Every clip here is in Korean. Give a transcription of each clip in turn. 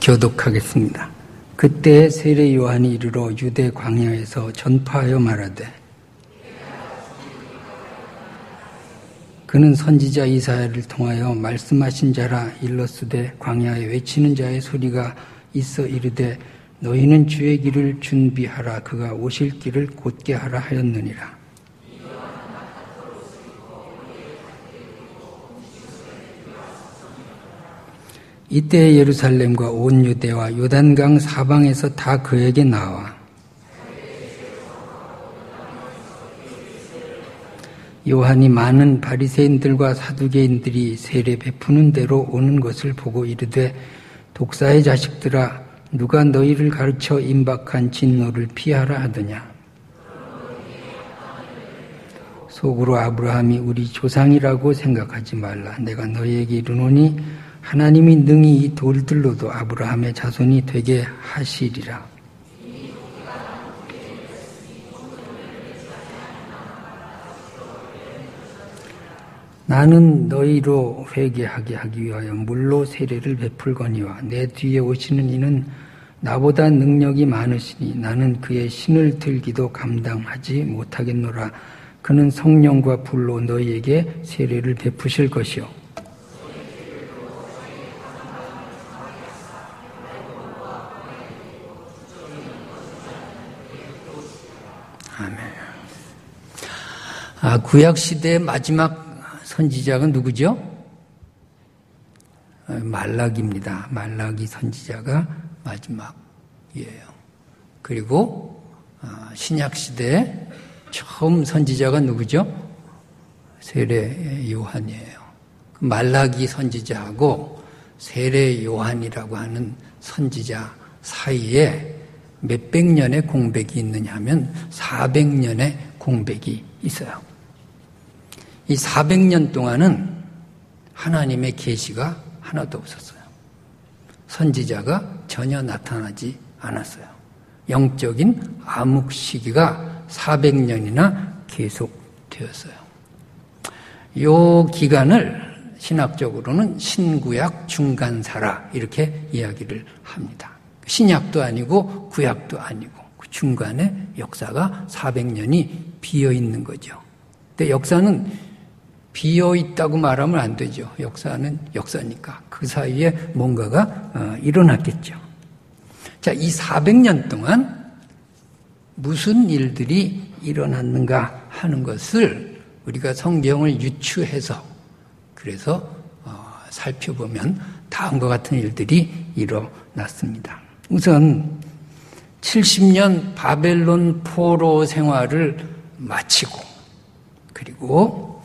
교독하겠습니다. 그때 세례 요한이 이르러 유대 광야에서 전파하여 말하되 그는 선지자 이사야를 통하여 말씀하신 자라 일렀으되 광야에 외치는 자의 소리가 있어 이르되 너희는 주의 길을 준비하라 그가 오실 길을 곧게 하라 하였느니라. 이때 예루살렘과 온 유대와 요단강 사방에서 다 그에게 나와 요한이 많은 바리새인들과 사두개인들이 세례 베푸는 대로 오는 것을 보고 이르되 독사의 자식들아 누가 너희를 가르쳐 임박한 진노를 피하라 하더냐. 속으로 아브라함이 우리 조상이라고 생각하지 말라. 내가 너희에게 이르노니 하나님이 능히 이 돌들로도 아브라함의 자손이 되게 하시리라. 나는 너희로 회개하게 하기 위하여 물로 세례를 베풀거니와 내 뒤에 오시는 이는 나보다 능력이 많으시니 나는 그의 신을 들기도 감당하지 못하겠노라. 그는 성령과 불로 너희에게 세례를 베푸실 것이요 아멘. 구약시대의 마지막 선지자가 누구죠? 말라기입니다. 말라기 선지자가 마지막이에요. 그리고 신약시대에 처음 선지자가 누구죠? 세례 요한이에요. 말라기 선지자하고 세례 요한이라고 하는 선지자 사이에 몇백 년의 공백이 있느냐 하면 400년의 공백이 있어요. 이 400년 동안은 하나님의 계시가 하나도 없었어요. 선지자가 전혀 나타나지 않았어요. 영적인 암흑 시기가 400년이나 계속되었어요. 이 기간을 신학적으로는 신구약 중간사라 이렇게 이야기를 합니다. 신약도 아니고 구약도 아니고 그 중간에 역사가 400년이 비어있는 거죠. 근데 역사는 비어있다고 말하면 안 되죠. 역사는 역사니까. 그 사이에 뭔가가 일어났겠죠. 자, 이 400년 동안 무슨 일들이 일어났는가 하는 것을 우리가 성경을 유추해서 그래서 살펴보면 다음과 같은 일들이 일어났습니다. 우선 70년 바벨론 포로 생활을 마치고 그리고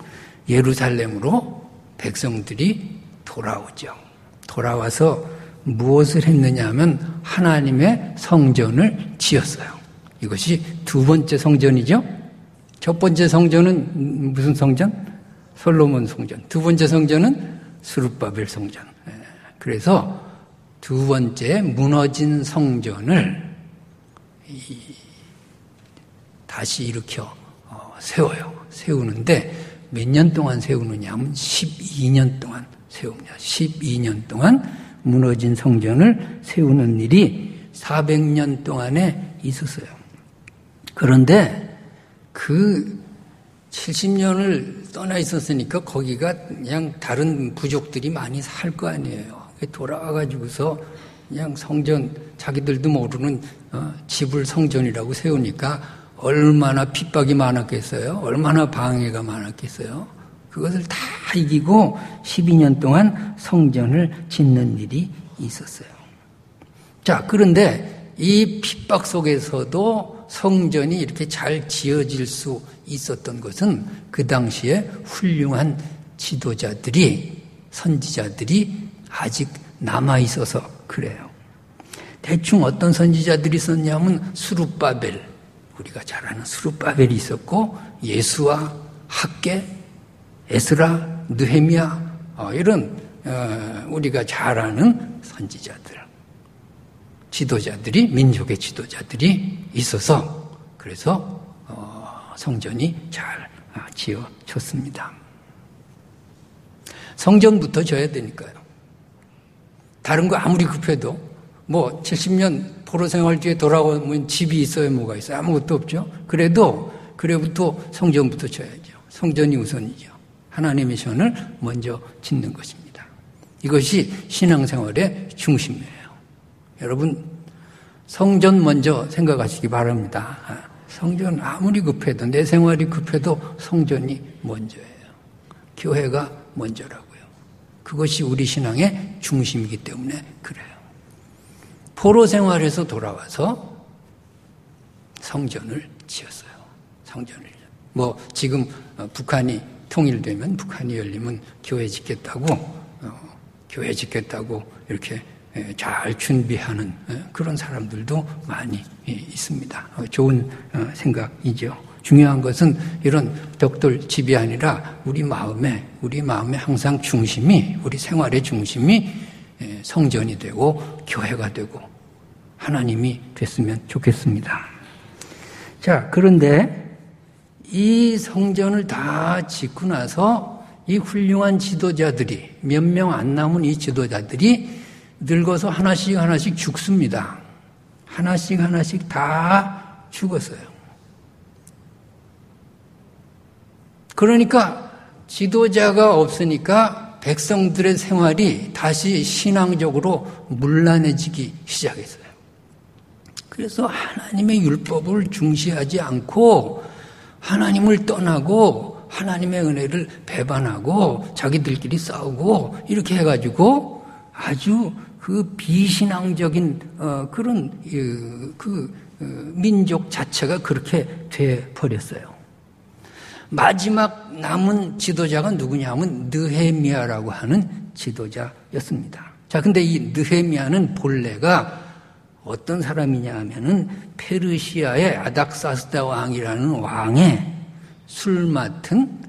예루살렘으로 백성들이 돌아오죠. 돌아와서 무엇을 했느냐 하면 하나님의 성전을 지었어요. 이것이 두 번째 성전이죠. 첫 번째 성전은 무슨 성전? 솔로몬 성전. 두 번째 성전은 스룹바벨 성전. 그래서 두 번째 무너진 성전을 다시 일으켜 세워요. 세우는데 몇 년 동안 세우느냐 하면 12년 동안 세웁니다. 12년 동안 무너진 성전을 세우는 일이 400년 동안에 있었어요. 그런데 그 70년을 떠나 있었으니까 거기가 그냥 다른 부족들이 많이 살 거 아니에요. 돌아와가지고서 그냥 성전, 자기들도 모르는 집을 성전이라고 세우니까 얼마나 핍박이 많았겠어요? 얼마나 방해가 많았겠어요? 그것을 다 이기고 12년 동안 성전을 짓는 일이 있었어요. 자, 그런데 이 핍박 속에서도 성전이 이렇게 잘 지어질 수 있었던 것은 그 당시에 훌륭한 지도자들이, 선지자들이 아직 남아있어서 그래요. 대충 어떤 선지자들이 있었냐면 스룹바벨, 우리가 잘 아는 스룹바벨이 있었고 예수와 학개, 에스라, 느헤미야 이런 우리가 잘 아는 선지자들, 지도자들이, 민족의 지도자들이 있어서 그래서 성전이 잘 지어졌습니다. 성전부터 져야 되니까요. 다른 거 아무리 급해도 뭐 70년 포로 생활 뒤에 돌아오면 집이 있어요, 뭐가 있어요? 아무것도 없죠. 그래부터 성전부터 쳐야죠. 성전이 우선이죠. 하나님의 전을 먼저 짓는 것입니다. 이것이 신앙생활의 중심이에요. 여러분, 성전 먼저 생각하시기 바랍니다. 성전 아무리 급해도, 내 생활이 급해도 성전이 먼저예요. 교회가 먼저라고요. 그것이 우리 신앙의 중심이기 때문에 그래요. 포로 생활에서 돌아와서 성전을 지었어요. 성전을. 뭐 지금 북한이 통일되면, 북한이 열리면 교회 짓겠다고 이렇게 잘 준비하는 그런 사람들도 많이 있습니다. 좋은 생각이죠. 중요한 것은 이런 벽돌 집이 아니라 우리 마음에 항상 중심이, 우리 생활의 중심이 성전이 되고 교회가 되고 하나님이 됐으면 좋겠습니다. 자, 그런데 이 성전을 다 짓고 나서 이 훌륭한 지도자들이, 몇 명 안 남은 이 지도자들이 늙어서 하나씩 죽습니다. 하나씩 다 죽었어요. 그러니까 지도자가 없으니까 백성들의 생활이 다시 신앙적으로 문란해지기 시작했어요. 그래서 하나님의 율법을 중시하지 않고 하나님을 떠나고 하나님의 은혜를 배반하고 자기들끼리 싸우고 이렇게 해가지고 아주 그 비신앙적인 그런 민족 자체가 그렇게 돼 버렸어요. 마지막 남은 지도자가 누구냐면 느헤미야라고 하는 지도자였습니다. 자, 근데 이 느헤미야는 본래가 어떤 사람이냐 하면은 페르시아의 아닥사스다 왕이라는 왕의 술 맡은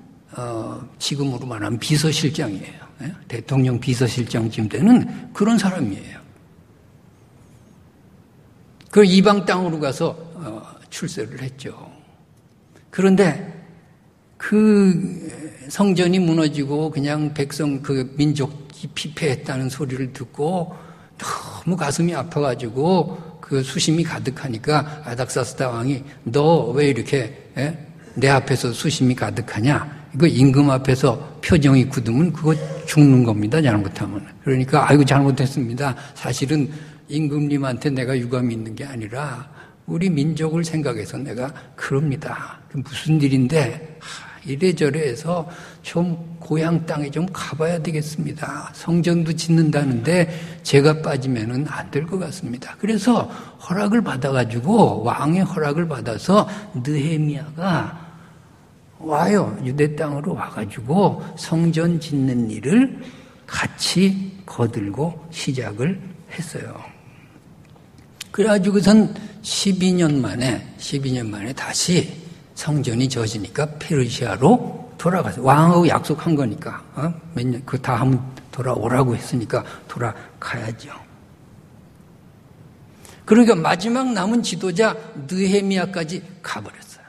지금으로 말하면 비서실장이에요. 대통령 비서실장쯤 되는 그런 사람이에요. 그 이방 땅으로 가서 출세를 했죠. 그런데 그 성전이 무너지고 그냥 백성 그 민족이 피폐했다는 소리를 듣고 너무 가슴이 아파가지고 그 수심이 가득하니까 아닥사스다 왕이 너 왜 이렇게 내 앞에서 수심이 가득하냐? 이거 임금 앞에서 표정이 굳으면 그거 죽는 겁니다. 잘못하면. 그러니까 아이고 잘못했습니다. 사실은 임금님한테 내가 유감이 있는 게 아니라 우리 민족을 생각해서 내가 그럽니다. 무슨 일인데 이래저래 해서 좀 고향 땅에 좀 가봐야 되겠습니다. 성전도 짓는다는데 제가 빠지면은 안 될 것 같습니다. 그래서 허락을 받아가지고 왕의 허락을 받아서 느헤미야가 와요. 유대 땅으로 와가지고 성전 짓는 일을 같이 거들고 시작을 했어요. 그래가지고선 12년 만에 다시 성전이 져지니까 페르시아로 돌아가서 왕하고 약속한 거니까 몇 년 그 다음 돌아오라고 했으니까 돌아가야죠. 그러니까 마지막 남은 지도자 느헤미야까지 가버렸어요.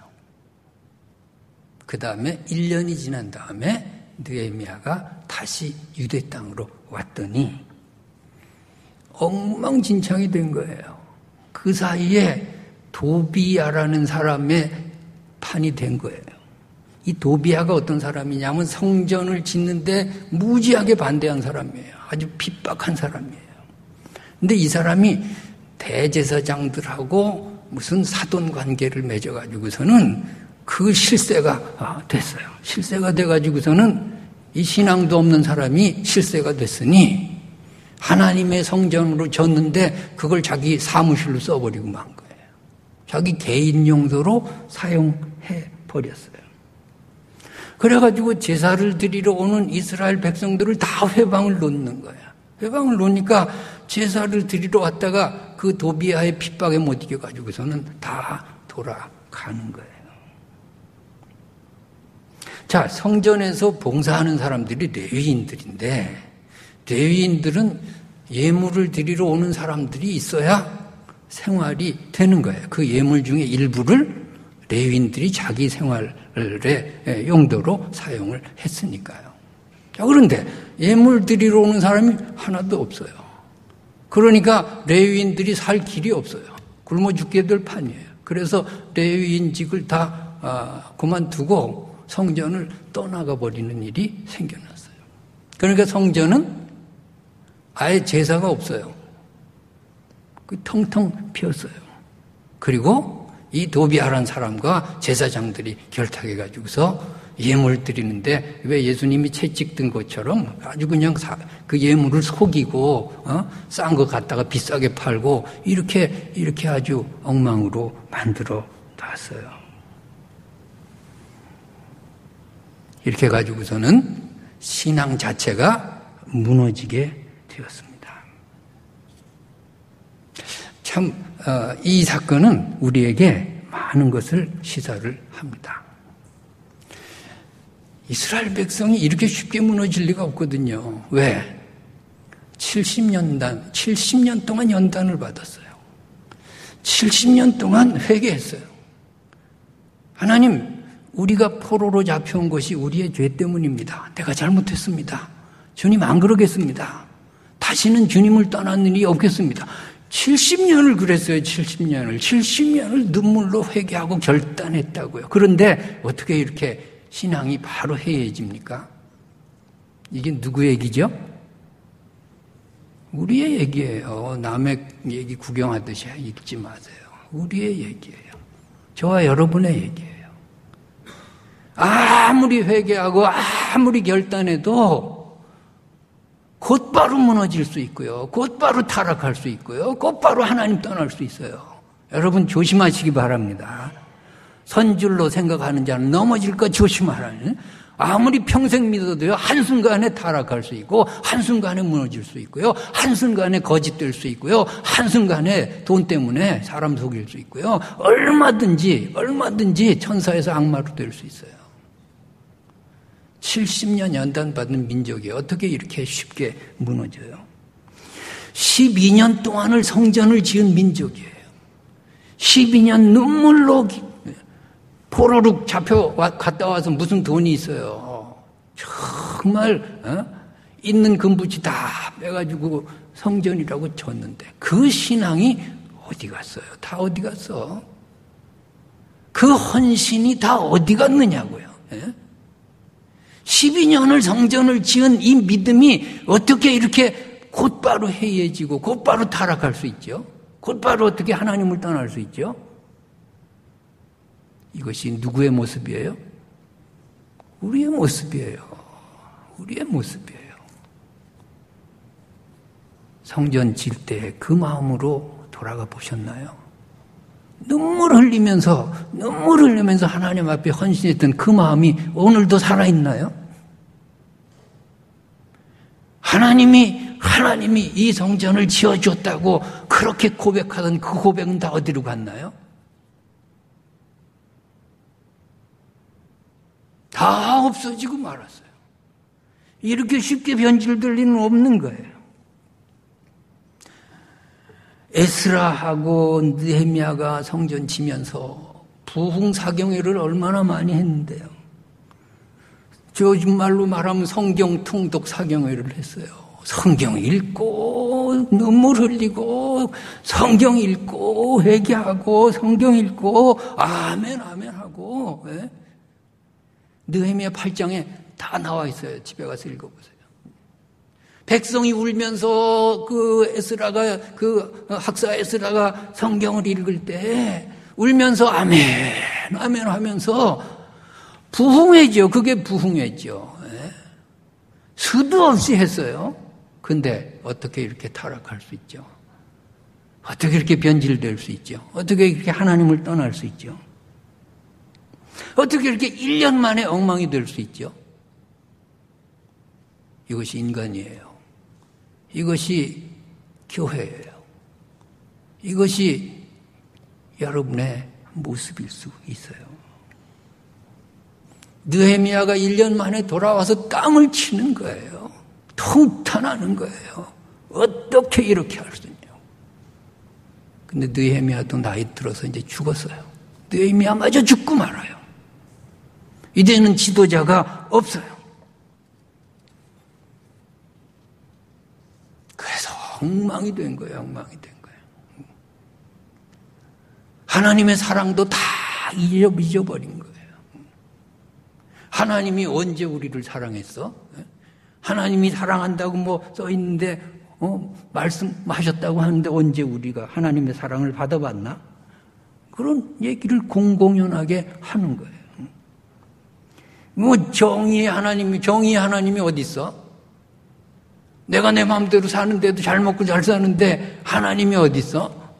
그 다음에 1년이 지난 다음에 느헤미야가 다시 유대 땅으로 왔더니 엉망진창이 된 거예요. 그 사이에 도비야라는 사람의 판이 된 거예요. 이 도비야가 어떤 사람이냐면 성전을 짓는데 무지하게 반대한 사람이에요. 아주 핍박한 사람이에요. 근데 이 사람이 대제사장들하고 무슨 사돈 관계를 맺어가지고서는 그 실세가 됐어요. 실세가 돼가지고서는 이 신앙도 없는 사람이 실세가 됐으니 하나님의 성전으로 졌는데 그걸 자기 사무실로 써버리고 만 거예요. 자기 개인 용도로 사용해 버렸어요. 그래가지고 제사를 드리러 오는 이스라엘 백성들을 다 회방을 놓는 거야. 회방을 놓으니까 제사를 드리러 왔다가 그 도비야의 핍박에 못 이겨가지고서는 다 돌아가는 거예요. 자, 성전에서 봉사하는 사람들이 레위인들인데 레위인들은 예물을 드리러 오는 사람들이 있어야 생활이 되는 거예요. 그 예물 중에 일부를 레위인들이 자기 생활의 용도로 사용을 했으니까요. 자, 그런데 예물 드리러 오는 사람이 하나도 없어요. 그러니까 레위인들이 살 길이 없어요. 굶어 죽게 될 판이에요. 그래서 레위인직을 다 그만두고 성전을 떠나가 버리는 일이 생겨났어요. 그러니까 성전은 아예 제사가 없어요. 텅텅 비었어요. 그리고 이 도비아라는 사람과 제사장들이 결탁해가지고서 예물 드리는데 왜 예수님이 채찍 든 것처럼 아주 그냥 그 예물을 속이고 싼 거 갖다가 비싸게 팔고 이렇게 아주 엉망으로 만들어 놨어요. 이렇게 가지고서는 신앙 자체가 무너지게 되었습니다. 참 이 사건은 우리에게 많은 것을 시사를 합니다. 이스라엘 백성이 이렇게 쉽게 무너질 리가 없거든요. 왜? 70년 동안 연단을 받았어요. 70년 동안 회개했어요. 하나님, 우리가 포로로 잡혀온 것이 우리의 죄 때문입니다. 내가 잘못했습니다. 주님 안 그러겠습니다. 다시는 주님을 떠나는 일이 없겠습니다. 70년을 그랬어요. 70년을 눈물로 회개하고 결단했다고요. 그런데 어떻게 이렇게 신앙이 바로 해이해집니까? 이게 누구 얘기죠? 우리의 얘기예요. 남의 얘기 구경하듯이 읽지 마세요. 우리의 얘기예요. 저와 여러분의 얘기예요. 아무리 회개하고 아무리 결단해도 곧바로 무너질 수 있고요. 곧바로 타락할 수 있고요. 곧바로 하나님 떠날 수 있어요. 여러분 조심하시기 바랍니다. 선줄로 생각하는 자는 넘어질 것 조심하라는. 아무리 평생 믿어도요, 한순간에 타락할 수 있고, 한순간에 무너질 수 있고요, 한순간에 거짓될 수 있고요, 한순간에 돈 때문에 사람 속일 수 있고요, 얼마든지 천사에서 악마로 될 수 있어요. 70년 연단받은 민족이 어떻게 이렇게 쉽게 무너져요? 12년 동안을 성전을 지은 민족이에요. 12년 눈물로 포로로 갔다 와서 무슨 돈이 있어요. 정말 있는 금붙이 다 빼가지고 성전이라고 줬는데 그 신앙이 어디 갔어요? 다 어디 갔어? 그 헌신이 다 어디 갔느냐고요. 12년을 성전을 지은 이 믿음이 어떻게 이렇게 곧바로 해이해지고 곧바로 타락할 수 있죠? 곧바로 어떻게 하나님을 떠날 수 있죠? 이것이 누구의 모습이에요? 우리의 모습이에요. 우리의 모습이에요. 성전 질 때 그 마음으로 돌아가 보셨나요? 눈물 흘리면서 하나님 앞에 헌신했던 그 마음이 오늘도 살아있나요? 하나님이 이 성전을 지어줬다고 그렇게 고백하던 그 고백은 다 어디로 갔나요? 다 없어지고 말았어요. 이렇게 쉽게 변질될 리는 없는 거예요. 에스라하고 느헤미야가 성전 지면서 부흥사경회를 얼마나 많이 했는데요. 요즘 말로 말하면 성경 통독 사경회를 했어요. 성경 읽고 눈물 흘리고 성경 읽고 회개하고 성경 읽고 아멘 하고 느헤미야 8장에 다 나와 있어요. 집에 가서 읽어보세요. 백성이 울면서 그 학사 에스라가 성경을 읽을 때 울면서 아멘 하면서 부흥회죠. 그게 부흥회죠. 수도 없이 했어요. 근데 어떻게 이렇게 타락할 수 있죠? 어떻게 이렇게 변질될 수 있죠? 어떻게 이렇게 하나님을 떠날 수 있죠? 어떻게 이렇게 1년 만에 엉망이 될 수 있죠? 이것이 인간이에요. 이것이 교회예요. 이것이 여러분의 모습일 수 있어요. 느헤미야가 1년 만에 돌아와서 땅을 치는 거예요. 통탄하는 거예요. 어떻게 이렇게 할 수 있냐고. 근데 느헤미야도 나이 들어서 이제 죽었어요. 느헤미야마저 죽고 말아요. 이제는 지도자가 없어요. 그래서 엉망이 된 거예요. 엉망이 된 거예요. 하나님의 사랑도 다 잊어버린 거예요. 하나님이 언제 우리를 사랑했어? 하나님이 사랑한다고 뭐 써있는데 말씀하셨다고 하는데 언제 우리가 하나님의 사랑을 받아봤나? 그런 얘기를 공공연하게 하는 거예요. 뭐 정의의 하나님이 어디 있어? 내가 내 마음대로 사는데도 잘 먹고 잘 사는데 하나님이 어디 있어?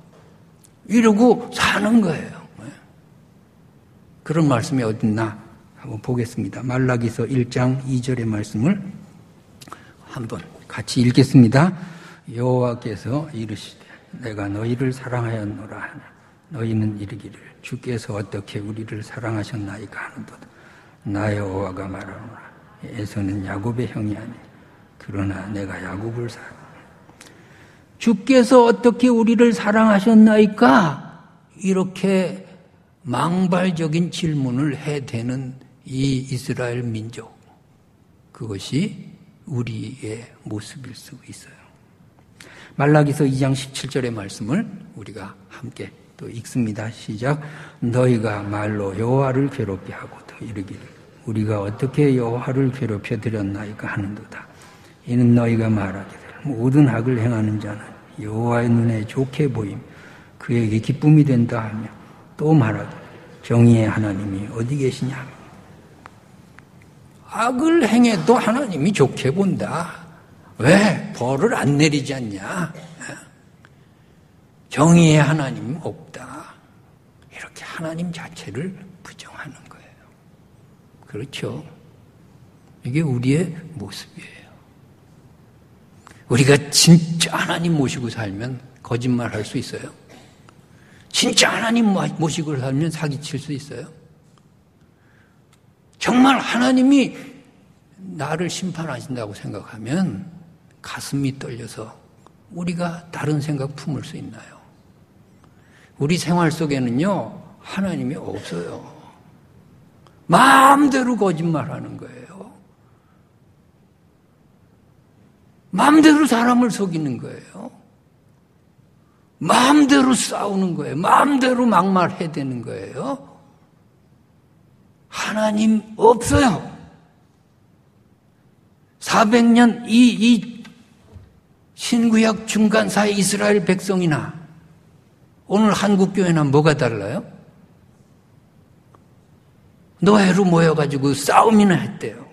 이러고 사는 거예요. 그런 말씀이 어딨나 한번 보겠습니다. 말라기서 1장 2절의 말씀을 한번 같이 읽겠습니다. 여호와께서 이르시되 내가 너희를 사랑하였노라 하나 너희는 이르기를 주께서 어떻게 우리를 사랑하셨나이까 하는도다. 나 여호와가 말하노라 에서는 야곱의 형이 아니니 그러나 내가 야곱을 사랑하노라. 주께서 어떻게 우리를 사랑하셨나이까? 이렇게 망발적인 질문을 해대는 이 이스라엘 민족, 그것이 우리의 모습일 수 있어요. 말라기서 2장 17절의 말씀을 우리가 함께 또 읽습니다. 시작. 너희가 말로 여호와를 괴롭게 하고 더 이르기를 우리가 어떻게 여호와를 괴롭혀 드렸나이까 하는도다. 이는 너희가 말하기를 모든 악을 행하는 자는 여호와의 눈에 좋게 보임 그에게 기쁨이 된다 하며 또 말하기를 정의의 하나님이 어디 계시냐. 악을 행해도 하나님이 좋게 본다. 왜? 벌을 안 내리지 않냐? 정의의 하나님은 없다. 이렇게 하나님 자체를 부정하는 거예요. 그렇죠? 이게 우리의 모습이에요. 우리가 진짜 하나님 모시고 살면 거짓말할 수 있어요? 진짜 하나님 모시고 살면 사기칠 수 있어요? 정말 하나님이 나를 심판하신다고 생각하면 가슴이 떨려서 우리가 다른 생각 품을 수 있나요? 우리 생활 속에는요, 하나님이 없어요. 마음대로 거짓말하는 거예요. 마음대로 사람을 속이는 거예요. 마음대로 싸우는 거예요. 마음대로 막말해대는 거예요. 하나님 없어요. 400년 이 신구약 중간사의 이스라엘 백성이나 오늘 한국교회나 뭐가 달라요? 노예로 모여가지고 싸움이나 했대요.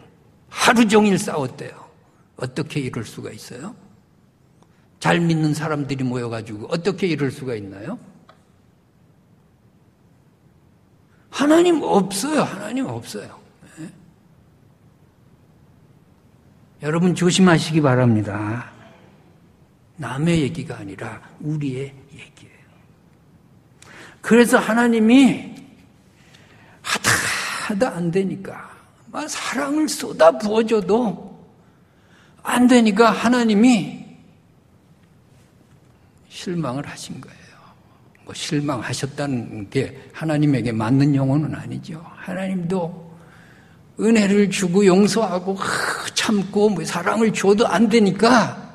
하루 종일 싸웠대요. 어떻게 이럴 수가 있어요? 잘 믿는 사람들이 모여가지고 어떻게 이럴 수가 있나요? 하나님 없어요. 하나님 없어요. 네? 여러분 조심하시기 바랍니다. 남의 얘기가 아니라 우리의 얘기예요. 그래서 하나님이 하다 안 되니까 사랑을 쏟아 부어줘도 안 되니까 하나님이 실망을 하신 거예요. 뭐 실망하셨다는 게 하나님에게 맞는 용어는 아니죠. 하나님도 은혜를 주고 용서하고 참고 뭐 사랑을 줘도 안 되니까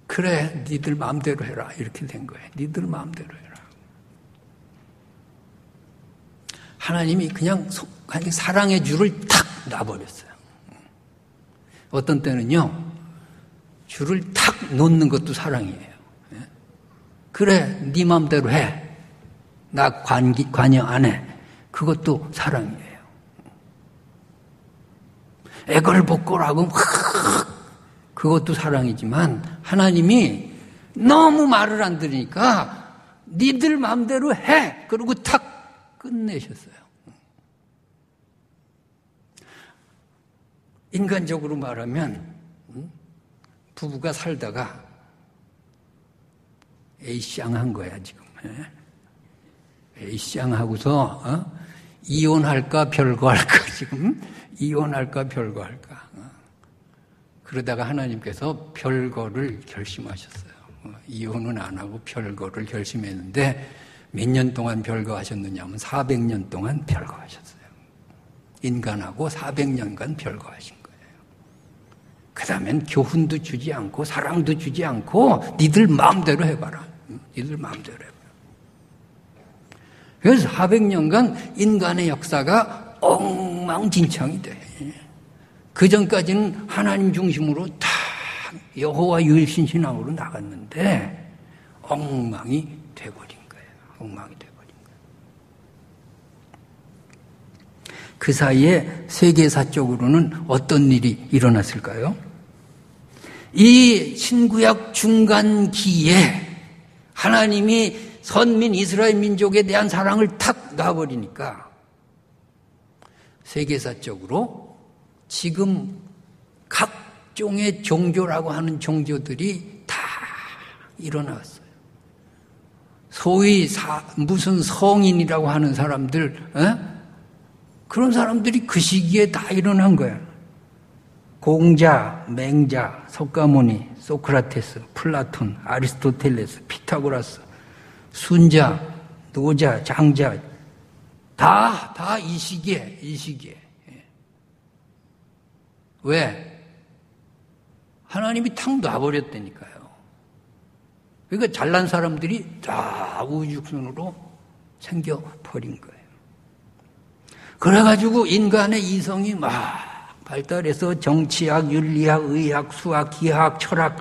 그래 니들 마음대로 해라 이렇게 된 거예요. 니들 마음대로 해라. 하나님이 그냥 사랑의 줄을 탁 놔버렸어요. 어떤 때는요 줄을 탁 놓는 것도 사랑이에요. 그래 네 마음대로 해. 나 관여 안 해. 그것도 사랑이에요. 애걸복걸하고 그것도 사랑이지만 하나님이 너무 말을 안 들으니까 니들 마음대로 해. 그리고 탁 끝내셨어요. 인간적으로 말하면 부부가 살다가 에이쌍한 거야 지금. 에이쌍하고서 이혼할까 별거 할까 지금 이혼할까 별거 할까. 그러다가 하나님께서 별거를 결심하셨어요. 이혼은 안 하고 별거를 결심했는데 몇 년 동안 별거 하셨느냐 하면 400년 동안 별거 하셨어요. 인간하고 400년간 별거 하신 거예요. 그 다음엔 교훈도 주지 않고 사랑도 주지 않고 니들 마음대로 해봐라. 니들 마음대로 해봐라. 그래서 400년간 인간의 역사가 엉망진창이 돼. 그 전까지는 하나님 중심으로 다 여호와 유일신신앙으로 나갔는데 엉망이 돼버린 거예요. 엉망이 돼버린 거예요. 그 사이에 세계사적으로는 어떤 일이 일어났을까요? 이 신구약 중간기에 하나님이 선민 이스라엘 민족에 대한 사랑을 탁 놔버리니까 세계사적으로 지금 각종의 종교라고 하는 종교들이 다 일어났어요. 소위 무슨 성인이라고 하는 사람들, 그런 사람들이 그 시기에 다 일어난 거야. 공자, 맹자, 석가모니, 소크라테스, 플라톤, 아리스토텔레스, 피타고라스, 순자, 노자, 장자 다 이 시기에. 왜? 하나님이 탁 놔버렸다니까요. 그러니까 잘난 사람들이 다 우주선으로 생겨버린 거예요. 그래가지고 인간의 이성이 막 발달해서 정치학, 윤리학, 의학, 수학, 기하학, 철학,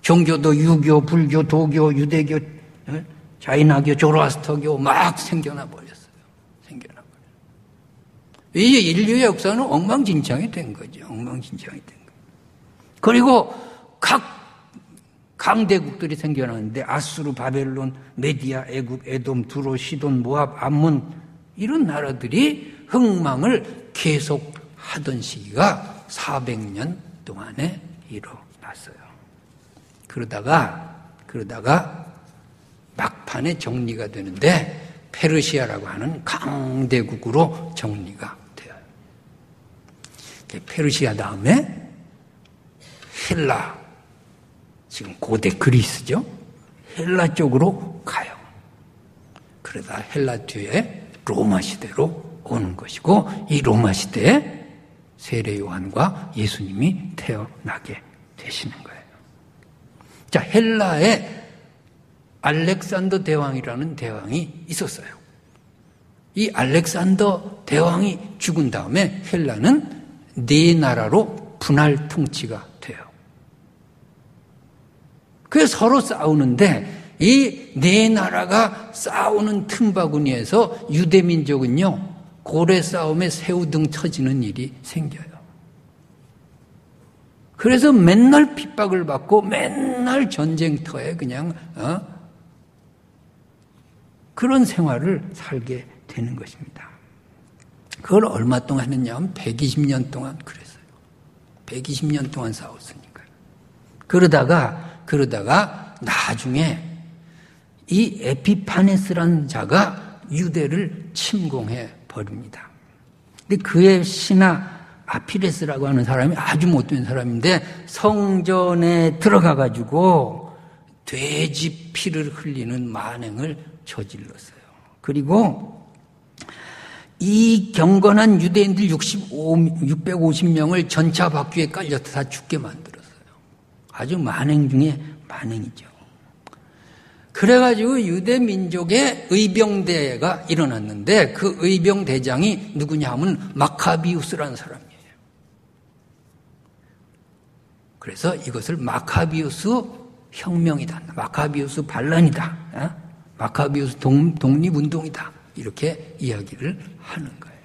종교도 유교, 불교, 도교, 유대교, 자인화교, 조로아스터교 막 생겨나 버렸어요. 이제 인류의 역사는 엉망진창이 된 거죠. 엉망진창이 된 거예요. 그리고 각 강대국들이 생겨났는데 아수르, 바벨론, 메디아, 애굽, 에돔, 두로, 시돈, 모압, 암몬 이런 나라들이 흥망을 계속하던 시기가 400년 동안에 일어났어요. 그러다가 막판에 정리가 되는데 페르시아라고 하는 강대국으로 정리가 돼요. 페르시아 다음에 헬라, 지금 고대 그리스죠. 헬라 쪽으로 가요. 그러다 헬라 뒤에 로마 시대로 오는 것이고 이 로마 시대에 세례 요한과 예수님이 태어나게 되시는 거예요. 자, 헬라에 알렉산더 대왕이라는 대왕이 있었어요. 이 알렉산더 대왕이 죽은 다음에 헬라는 네 나라로 분할 통치가 돼요. 그래서 서로 싸우는데 이 네 나라가 싸우는 틈바구니에서 유대민족은요, 고래 싸움에 새우등 터지는 일이 생겨요. 그래서 맨날 핍박을 받고 맨날 전쟁터에 그냥 그런 생활을 살게 되는 것입니다. 그걸 얼마 동안 했느냐면 120년 동안 그랬어요. 120년 동안 싸웠으니까요. 그러다가 나중에 이 에피파네스라는 자가 유대를 침공해 버립니다. 근데 그의 신하 아피레스라고 하는 사람이 아주 못된 사람인데 성전에 들어가가지고 돼지 피를 흘리는 만행을 저질렀어요. 그리고 이 경건한 유대인들 650명을 전차 바퀴에 깔려서 다 죽게 만들었어요. 아주 만행 중에 만행이죠. 그래가지고 유대 민족의 의병대가 일어났는데 그 의병대장이 누구냐 하면 마카비우스라는 사람이에요. 그래서 이것을 마카비우스 혁명이다. 마카비우스 반란이다. 마카비우스 독립운동이다. 이렇게 이야기를 하는 거예요.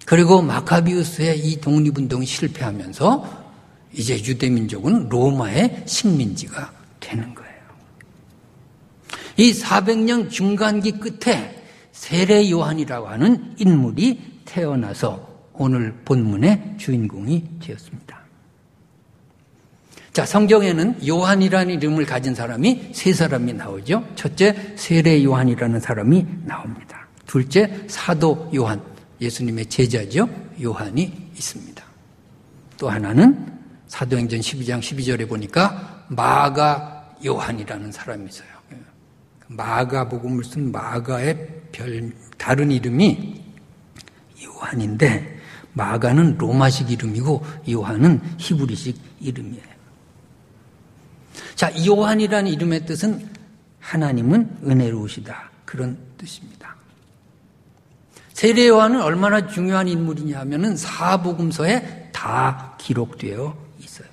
그리고 마카비우스의 이 독립운동이 실패하면서 이제 유대민족은 로마의 식민지가 되는 거예요. 이 400년 중간기 끝에 세례 요한이라고 하는 인물이 태어나서 오늘 본문의 주인공이 되었습니다. 자, 성경에는 요한이라는 이름을 가진 사람이 세 사람이 나오죠. 첫째, 세례 요한이라는 사람이 나옵니다. 둘째, 사도 요한, 예수님의 제자죠. 요한이 있습니다. 또 하나는 사도행전 12장 12절에 보니까 마가 요한이라는 사람이 있어요. 마가복음을 쓴 마가의 다른 이름이 요한인데 마가는 로마식 이름이고 요한은 히브리식 이름이에요. 자, 요한이라는 이름의 뜻은 하나님은 은혜로우시다, 그런 뜻입니다. 세례 요한은 얼마나 중요한 인물이냐 하면은 사복음서에 다 기록되어 있어요.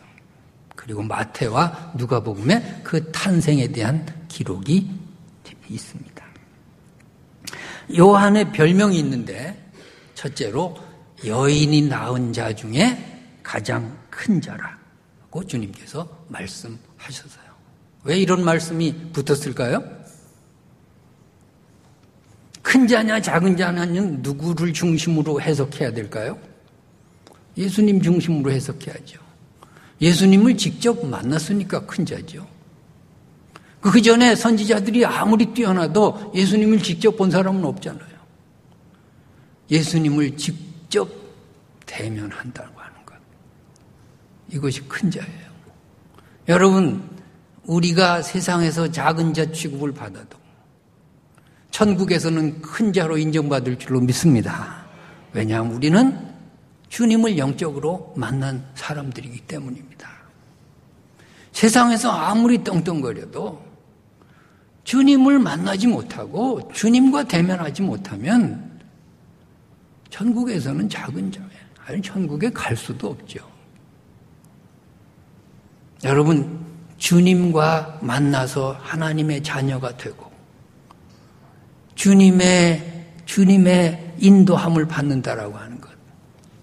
그리고 마태와 누가복음에 그 탄생에 대한 기록이 있습니다. 요한의 별명이 있는데 첫째로 여인이 낳은 자 중에 가장 큰 자라고 주님께서 말씀하셨어요. 왜 이런 말씀이 붙었을까요? 큰 자냐 작은 자냐는 누구를 중심으로 해석해야 될까요? 예수님 중심으로 해석해야죠. 예수님을 직접 만났으니까 큰 자죠. 그 전에 선지자들이 아무리 뛰어나도 예수님을 직접 본 사람은 없잖아요. 예수님을 직접 대면한다고 하는 것, 이것이 큰 자예요. 여러분, 우리가 세상에서 작은 자 취급을 받아도 천국에서는 큰 자로 인정받을 줄로 믿습니다. 왜냐하면 우리는 주님을 영적으로 만난 사람들이기 때문입니다. 세상에서 아무리 떵떵거려도 주님을 만나지 못하고 주님과 대면하지 못하면 천국에서는 작은 자예요. 아니, 천국에 갈 수도 없죠. 여러분, 주님과 만나서 하나님의 자녀가 되고 주님의 인도함을 받는다라고 하는 것,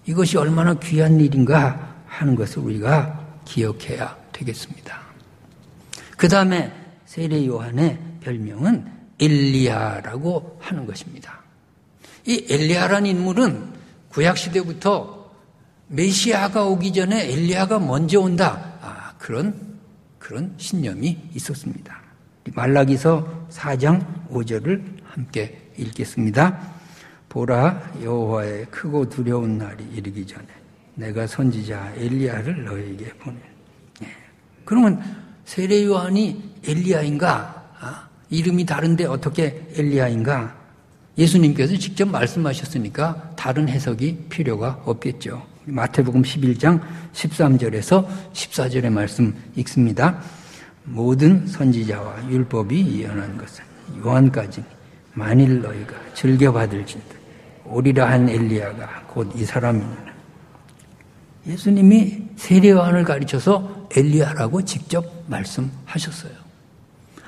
이것이 얼마나 귀한 일인가 하는 것을 우리가 기억해야 되겠습니다. 그 다음에 세례 요한의 별명은 엘리야라고 하는 것입니다. 이 엘리야라는 인물은 구약시대부터 메시아가 오기 전에 엘리야가 먼저 온다, 그런 신념이 있었습니다. 말라기서 4장 5절을 함께 읽겠습니다. 보라, 여호와의 크고 두려운 날이 이르기 전에 내가 선지자 엘리야를 너에게 보내리. 그러면 세례 요한이 엘리야인가? 이름이 다른데 어떻게 엘리야인가? 예수님께서 직접 말씀하셨으니까 다른 해석이 필요가 없겠죠. 마태복음 11장 13절에서 14절의 말씀 읽습니다. 모든 선지자와 율법이 예언한 것은 요한까지 만일 너희가 즐겨받을진다 오리라 한 엘리야가 곧 이 사람이니라. 예수님이 세례 요한을 가르쳐서 엘리야라고 직접 말씀하셨어요.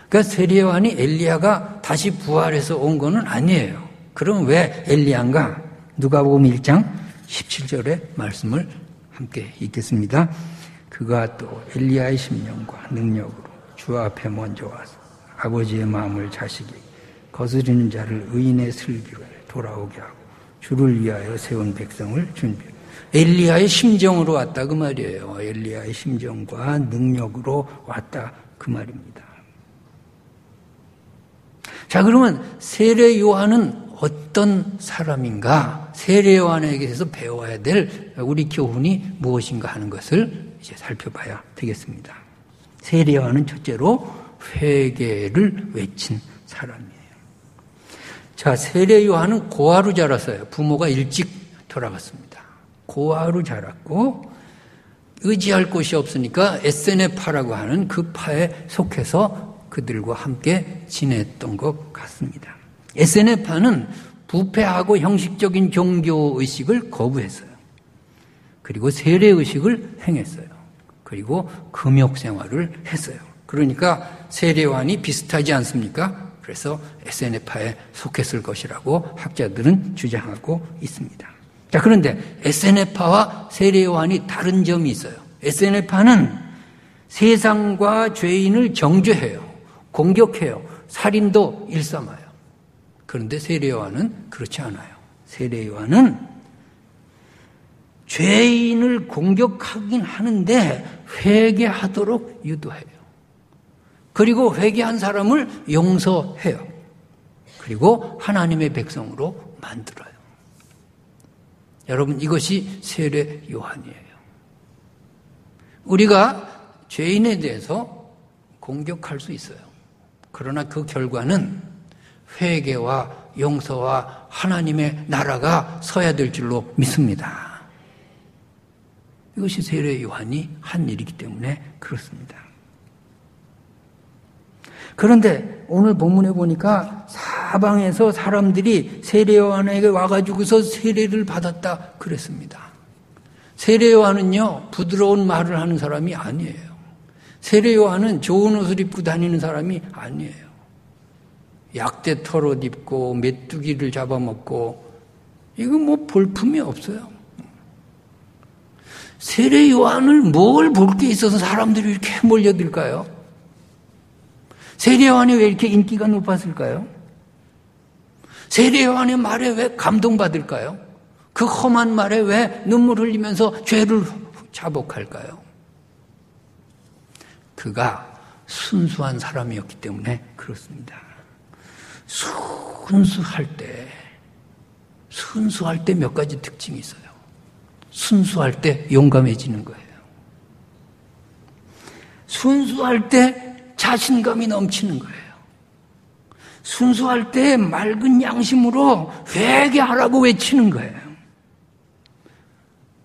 그러니까 세례 요한이 엘리야가 다시 부활해서 온 거는 아니에요. 그럼 왜 엘리야인가? 누가복음 1장 17절의 말씀을 함께 읽겠습니다. 그가 또 엘리야의 심령과 능력으로 주 앞에 먼저 와서 아버지의 마음을 자식이 거스리는 자를 의인의 슬기로 돌아오게 하고 주를 위하여 세운 백성을 준비해. 엘리야의 심정으로 왔다 그 말이에요. 엘리야의 심정과 능력으로 왔다 그 말입니다. 자, 그러면 세례 요한은 어떤 사람인가? 세례 요한에게서 배워야 될 우리 교훈이 무엇인가 하는 것을 이제 살펴봐야 되겠습니다. 세례 요한은 첫째로 회개를 외친 사람이에요. 자, 세례 요한은 고아로 자랐어요. 부모가 일찍 돌아갔습니다. 고아로 자랐고 의지할 곳이 없으니까 에세네파라고 하는 그 파에 속해서 그들과 함께 지냈던 것 같습니다. 에세네파는 부패하고 형식적인 종교의식을 거부했어요. 그리고 세례의식을 행했어요. 그리고 금욕생활을 했어요. 그러니까 세례요한이 비슷하지 않습니까? 그래서 에세네파에 속했을 것이라고 학자들은 주장하고 있습니다. 자, 그런데 에세네파와 세례요한이 다른 점이 있어요. 에세네파는 세상과 죄인을 정죄해요. 공격해요. 살인도 일삼아요. 그런데 세례요한은 그렇지 않아요. 세례요한은 죄인을 공격하긴 하는데 회개하도록 유도해요. 그리고 회개한 사람을 용서해요. 그리고 하나님의 백성으로 만들어요. 여러분, 이것이 세례 요한이에요. 우리가 죄인에 대해서 공격할 수 있어요. 그러나 그 결과는 회개와 용서와 하나님의 나라가 서야 될 줄로 믿습니다. 이것이 세례 요한이 한 일이기 때문에 그렇습니다. 그런데 오늘 본문에 보니까 사방에서 사람들이 세례 요한에게 와가지고서 세례를 받았다 그랬습니다. 세례 요한은요, 부드러운 말을 하는 사람이 아니에요. 세례 요한은 좋은 옷을 입고 다니는 사람이 아니에요. 약대 털옷 입고 메뚜기를 잡아먹고 이거 뭐 볼품이 없어요. 세례 요한을 뭘 볼 게 있어서 사람들이 이렇게 몰려들까요? 세례 요한이 왜 이렇게 인기가 높았을까요? 세례 요한의 말에 왜 감동받을까요? 그 험한 말에 왜 눈물 흘리면서 죄를 자복할까요? 그가 순수한 사람이었기 때문에 그렇습니다. 순수할 때 몇 가지 특징이 있어요. 순수할 때 용감해지는 거예요. 순수할 때 자신감이 넘치는 거예요. 순수할 때 맑은 양심으로 회개하라고 외치는 거예요.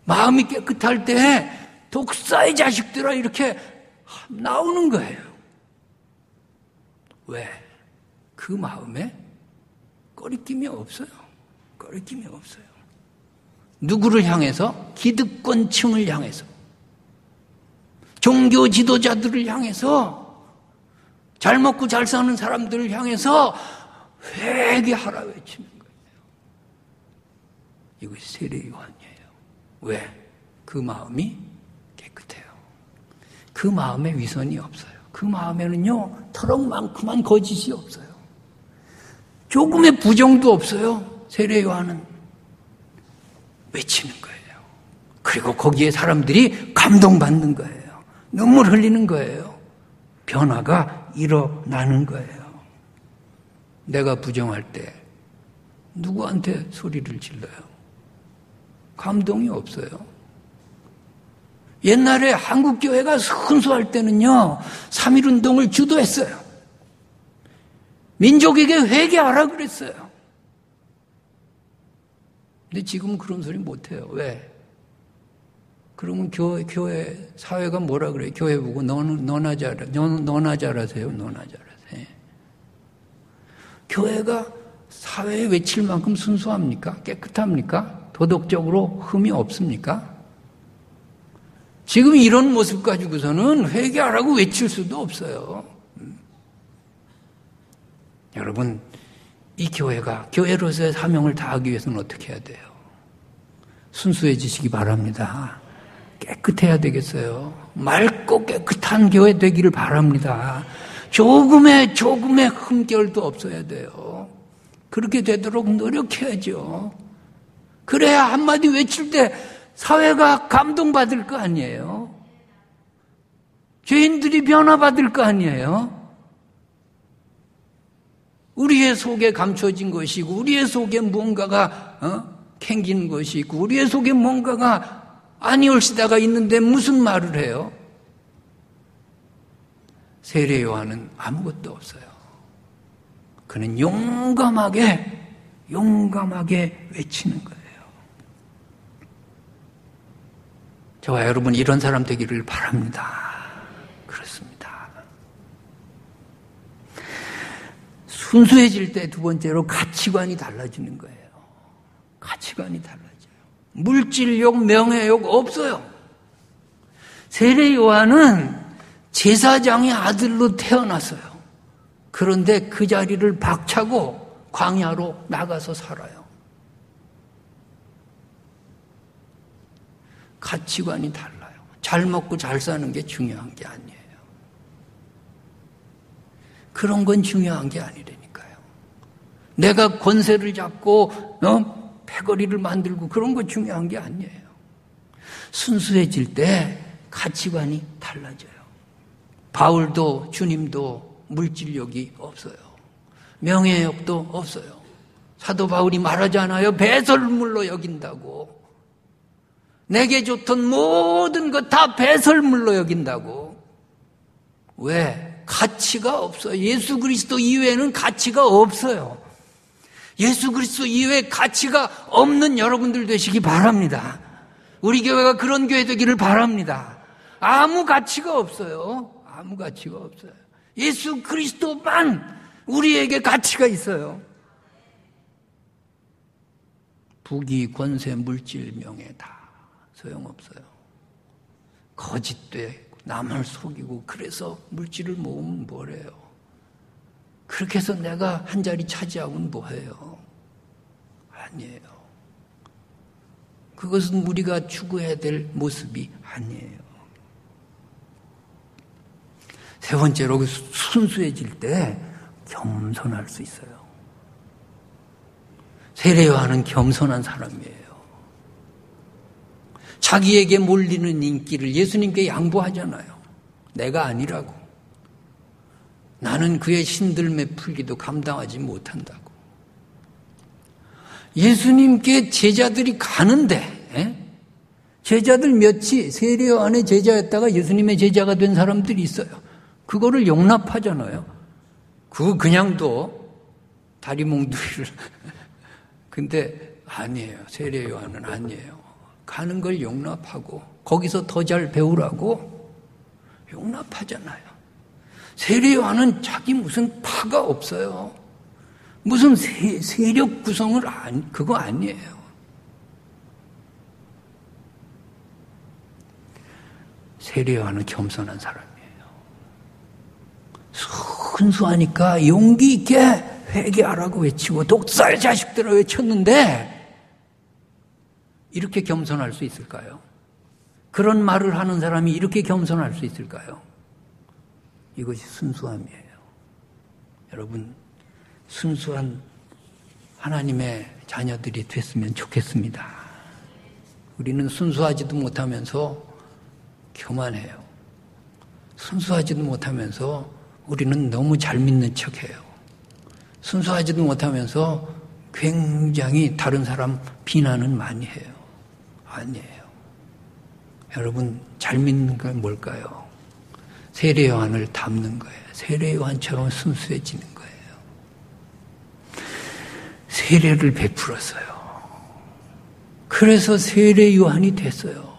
마음이 깨끗할 때 독사의 자식들아 이렇게 나오는 거예요. 왜? 그 마음에 꺼리낌이 없어요. 꺼리낌이 없어요. 누구를 향해서? 기득권층을 향해서. 종교 지도자들을 향해서. 잘 먹고 잘 사는 사람들을 향해서 회개하라 외치는 거예요. 이것이 세례 요한이에요. 왜? 그 마음이 깨끗해요. 그 마음에 위선이 없어요. 그 마음에는요, 터럭만큼한 거짓이 없어요. 조금의 부정도 없어요. 세례 요한은 외치는 거예요. 그리고 거기에 사람들이 감동받는 거예요. 눈물 흘리는 거예요. 변화가 일어나는 거예요. 내가 부정할 때 누구한테 소리를 질러요? 감동이 없어요. 옛날에 한국교회가 순수할 때는요, 3.1운동을 주도했어요. 민족에게 회개하라 그랬어요. 근데 지금은 그런 소리 못해요. 왜? 그러면 교회, 사회가 뭐라 그래요? 교회 보고 너나 잘하세요. 교회가 사회에 외칠 만큼 순수합니까? 깨끗합니까? 도덕적으로 흠이 없습니까? 지금 이런 모습 가지고서는 회개하라고 외칠 수도 없어요. 여러분, 이 교회가 교회로서의 사명을 다하기 위해서는 어떻게 해야 돼요? 순수해지시기 바랍니다. 깨끗해야 되겠어요. 맑고 깨끗한 교회 되기를 바랍니다. 조금의 흠결도 없어야 돼요. 그렇게 되도록 노력해야죠. 그래야 한마디 외칠 때 사회가 감동받을 거 아니에요. 죄인들이 변화받을 거 아니에요. 우리의 속에 감춰진 것이 있고 우리의 속에 뭔가가 캥기는 것이 있고 우리의 속에 뭔가가 아니올시다가 있는데 무슨 말을 해요? 세례 요한은 아무것도 없어요. 그는 용감하게 외치는 거예요. 저와 여러분 이런 사람 되기를 바랍니다. 그렇습니다. 순수해질 때 두 번째로 가치관이 달라지는 거예요. 가치관이 달라져요. 물질욕, 명예욕 없어요. 세례 요한은 제사장의 아들로 태어났어요. 그런데 그 자리를 박차고 광야로 나가서 살아요. 가치관이 달라요. 잘 먹고 잘 사는 게 중요한 게 아니에요. 그런 건 중요한 게 아니라니까요. 내가 권세를 잡고 패거리를 만들고 그런 거 중요한 게 아니에요. 순수해질 때 가치관이 달라져요. 바울도 주님도 물질욕이 없어요. 명예욕도 없어요. 사도 바울이 말하지 않아요? 배설물로 여긴다고. 내게 좋던 모든 것 다 배설물로 여긴다고. 왜? 가치가 없어요. 예수 그리스도 이외에는 가치가 없어요. 예수 그리스도 이외에 가치가 없는 여러분들 되시기 바랍니다. 우리 교회가 그런 교회 되기를 바랍니다. 아무 가치가 없어요. 아무 가치가 없어요. 예수 그리스도만 우리에게 가치가 있어요. 부귀, 권세, 물질, 명예 다 소용없어요. 거짓되고 남을 속이고 그래서 물질을 모으면 뭐래요? 그렇게 해서 내가 한 자리 차지하면 뭐해요? 아니에요. 그것은 우리가 추구해야 될 모습이 아니에요. 세 번째로 순수해질 때 겸손할 수 있어요. 세례 요한은 겸손한 사람이에요. 자기에게 몰리는 인기를 예수님께 양보하잖아요. 내가 아니라고. 나는 그의 신들매 풀기도 감당하지 못한다고. 예수님께 제자들이 가는데 제자들 몇이 세례 요한의 제자였다가 예수님의 제자가 된 사람들이 있어요. 그거를 용납하잖아요. 그거 그냥도 다리 몽둥이를 근데 아니에요. 세례 요한은 아니에요. 가는 걸 용납하고 거기서 더 잘 배우라고 용납하잖아요. 세례 요한은 자기 무슨 파가 없어요. 무슨 세력 구성을 그거 아니에요. 세례 요한은 겸손한 사람이에요. 순수하니까 용기 있게 회개하라고 외치고 독사의 자식들을 외쳤는데 이렇게 겸손할 수 있을까요? 그런 말을 하는 사람이 이렇게 겸손할 수 있을까요? 이것이 순수함이에요. 여러분, 순수한 하나님의 자녀들이 됐으면 좋겠습니다. 우리는 순수하지도 못하면서 교만해요. 순수하지도 못하면서 우리는 너무 잘 믿는 척해요. 순수하지도 못하면서 굉장히 다른 사람 비난은 많이 해요. 아니에요. 여러분, 잘 믿는 건 뭘까요? 세례 요한을 닮는 거예요. 세례 요한처럼 순수해지는 거예요. 세례를 베풀었어요. 그래서 세례 요한이 됐어요.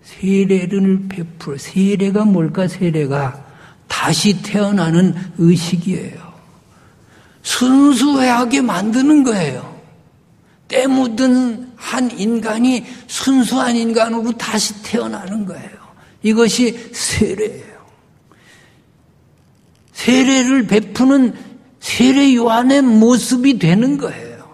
세례를 베풀어. 세례가 뭘까? 세례가 다시 태어나는 의식이에요. 순수하게 만드는 거예요. 때 묻은 한 인간이 순수한 인간으로 다시 태어나는 거예요. 이것이 세례예요. 세례를 베푸는 세례 요한의 모습이 되는 거예요.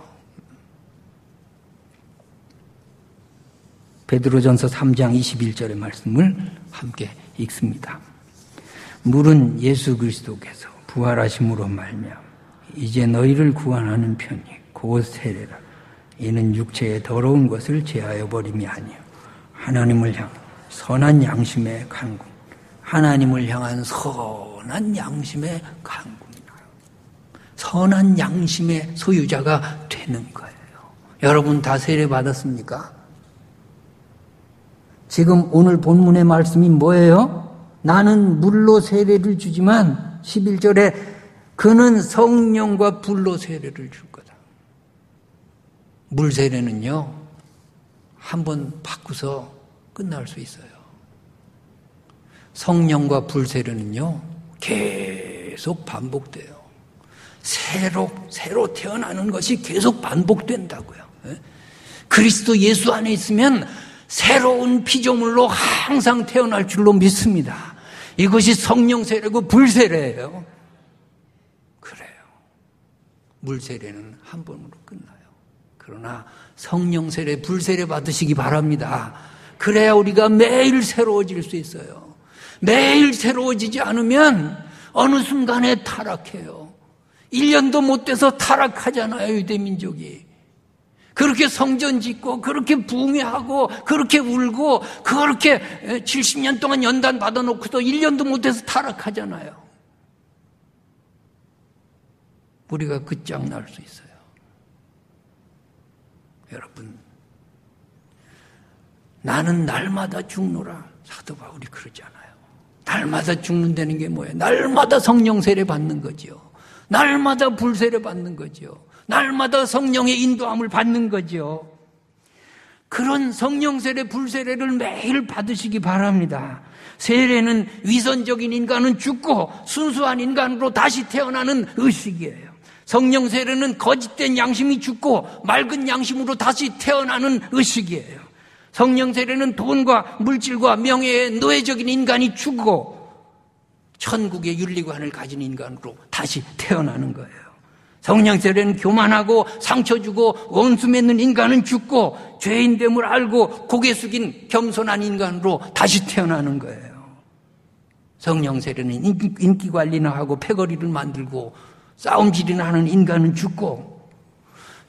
베드로전서 3장 21절의 말씀을 함께 읽습니다. 물은 예수 그리스도께서 부활하심으로 말미암아 이제 너희를 구원하는 편이 곧 세례라. 이는 육체의 더러운 것을 제하여 버림이 아니요 하나님을 향한 선한 양심의 간구. 하나님을 향한 선한 양심의 간구입니다. 선한 양심의 소유자가 되는 거예요. 여러분 다 세례 받았습니까? 지금 오늘 본문의 말씀이 뭐예요? 나는 물로 세례를 주지만 11절에 그는 성령과 불로 세례를 줄 거다. 물 세례는요, 한번 바꾸서 끝날 수 있어요. 성령과 불 세례는요, 계속 반복돼요. 새로 태어나는 것이 계속 반복된다고요. 그리스도 예수 안에 있으면 새로운 피조물로 항상 태어날 줄로 믿습니다. 이것이 성령 세례고 불 세례예요. 그래요. 물 세례는 한 번으로 끝나요. 그러나 성령 세례, 불 세례 받으시기 바랍니다. 그래야 우리가 매일 새로워질 수 있어요. 매일 새로워지지 않으면 어느 순간에 타락해요. 1년도 못 돼서 타락하잖아요, 유대민족이. 그렇게 성전 짓고 그렇게 부흥회하고 그렇게 울고 그렇게 70년 동안 연단 받아놓고도 1년도 못 돼서 타락하잖아요. 우리가 끝장날 수 있어요. 여러분, 나는 날마다 죽노라. 사도 바울이 그러잖아요. 날마다 죽는다는 게 뭐예요? 날마다 성령 세례 받는 거죠. 날마다 불 세례 받는 거죠. 날마다 성령의 인도함을 받는 거죠. 그런 성령 세례, 불세례를 매일 받으시기 바랍니다. 세례는 위선적인 인간은 죽고 순수한 인간으로 다시 태어나는 의식이에요. 성령 세례는 거짓된 양심이 죽고 맑은 양심으로 다시 태어나는 의식이에요. 성령 세례는 돈과 물질과 명예의 노예적인 인간이 죽고 천국의 윤리관을 가진 인간으로 다시 태어나는 거예요. 성령 세례는 교만하고 상처 주고 원수 맺는 인간은 죽고 죄인됨을 알고 고개 숙인 겸손한 인간으로 다시 태어나는 거예요. 성령 세례는 인기 관리나 하고 패거리를 만들고 싸움질이나 하는 인간은 죽고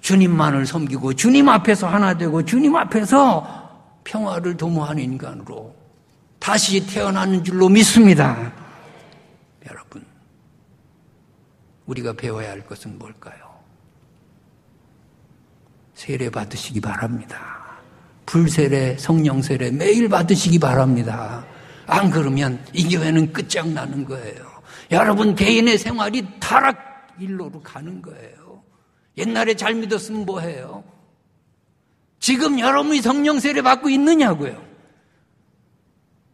주님만을 섬기고 주님 앞에서 하나 되고 주님 앞에서 평화를 도모하는 인간으로 다시 태어나는 줄로 믿습니다. 여러분, 우리가 배워야 할 것은 뭘까요? 세례 받으시기 바랍니다. 불세례, 성령세례 매일 받으시기 바랍니다. 안 그러면 이 교회는 끝장나는 거예요. 여러분 개인의 생활이 타락일로로 가는 거예요. 옛날에 잘 믿었으면 뭐해요? 지금 여러분이 성령 세례 받고 있느냐고요?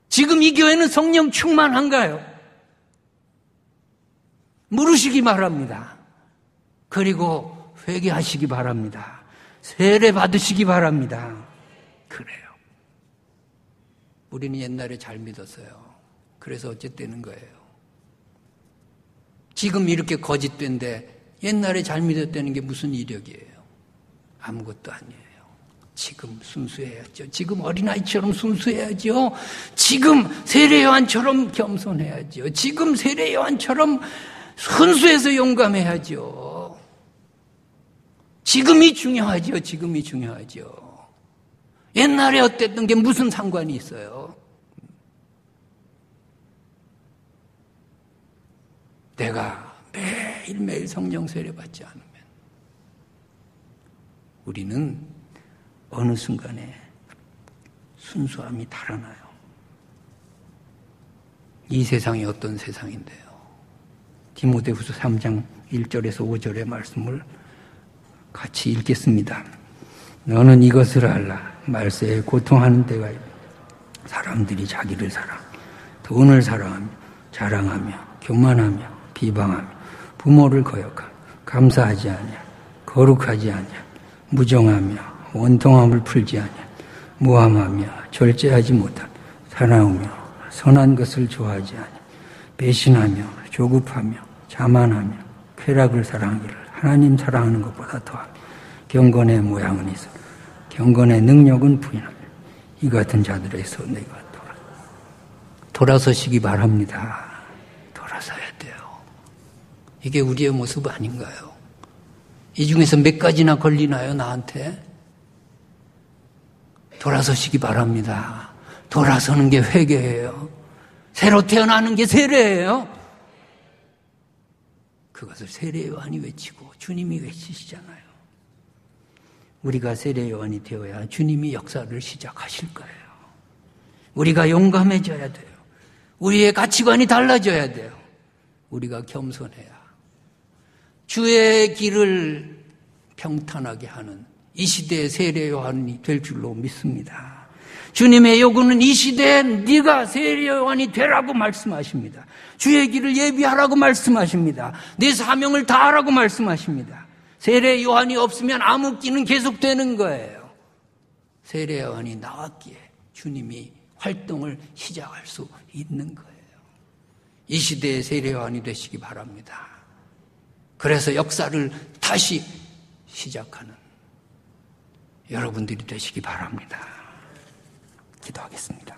지금 이 교회는 성령 충만한가요? 물으시기 바랍니다. 그리고 회개하시기 바랍니다. 세례 받으시기 바랍니다. 그래요. 우리는 옛날에 잘 믿었어요. 그래서 어쨌다는 거예요. 지금 이렇게 거짓된데 옛날에 잘 믿었다는 게 무슨 이력이에요? 아무것도 아니에요. 지금 순수해야죠. 지금 어린아이처럼 순수해야죠. 지금 세례요한처럼 겸손해야죠. 지금 세례요한처럼 순수해서 용감해야죠. 지금이 중요하죠. 지금이 중요하죠. 옛날에 어땠던 게 무슨 상관이 있어요? 내가 매일매일 성령 세례 받지 않으면 우리는 어느 순간에 순수함이 달아나요. 이 세상이 어떤 세상인데요? 디모데후서 3장 1절에서 5절의 말씀을 같이 읽겠습니다. 너는 이것을 알라. 말세에 고통하는 때가 있고 사람들이 자기를 사랑하며 돈을 사랑하며 자랑하며 교만하며 비방하며 부모를 거역하며 감사하지 아니하며 거룩하지 아니하며 무정하며 원통함을 풀지 아니하며 무함하며 절제하지 못하며 사나우며 선한 것을 좋아하지 아니하며 배신하며 조급하며 자만하며 쾌락을 사랑하기를 하나님 사랑하는 것보다 더하며 경건의 모양은 있어 경건의 능력은 부인하며 이 같은 자들에서 내가 돌아서시기 바랍니다. 돌아서야 돼요. 이게 우리의 모습 아닌가요? 이 중에서 몇 가지나 걸리나요, 나한테? 돌아서시기 바랍니다. 돌아서는 게 회개예요. 새로 태어나는 게 세례예요. 그것을 세례요한이 외치고 주님이 외치시잖아요. 우리가 세례요한이 되어야 주님이 역사를 시작하실 거예요. 우리가 용감해져야 돼요. 우리의 가치관이 달라져야 돼요. 우리가 겸손해야 주의 길을 평탄하게 하는 이 시대의 세례요한이 될 줄로 믿습니다. 주님의 요구는 이 시대에 네가 세례요한이 되라고 말씀하십니다. 주의 길을 예비하라고 말씀하십니다. 네 사명을 다하라고 말씀하십니다. 세례요한이 없으면 암흑기는 계속되는 거예요. 세례요한이 나왔기에 주님이 활동을 시작할 수 있는 거예요. 이 시대의 세례요한이 되시기 바랍니다. 그래서 역사를 다시 시작하는 여러분들이 되시기 바랍니다. 기도하겠습니다.